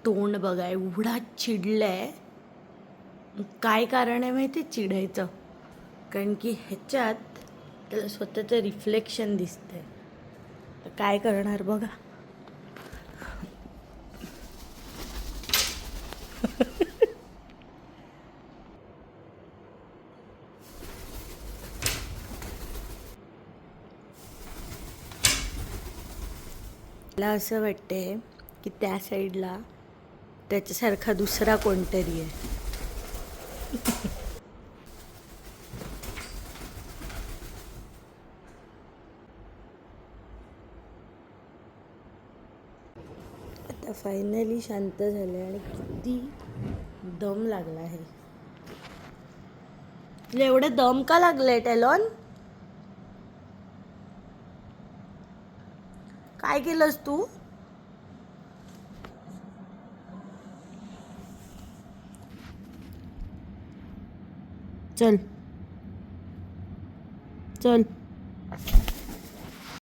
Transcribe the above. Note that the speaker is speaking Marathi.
तोंड बघा एवढा चिडलाय. काय कारण आहे माहिती चिडायचं? कारण की ह्याच्यात त्याला स्वतःचं रिफ्लेक्शन दिसतंय. तर काय करणार बघा. मला असं वाटतंय की त्या साईडला त्याच्यासारखा दुसरा कोणतरी आहे. आता फायनली शांत झाले आणि किती दम लागला आहे. तुला एवढे दम का लागले टॅलॉन? काय केलंस तू? चल चल.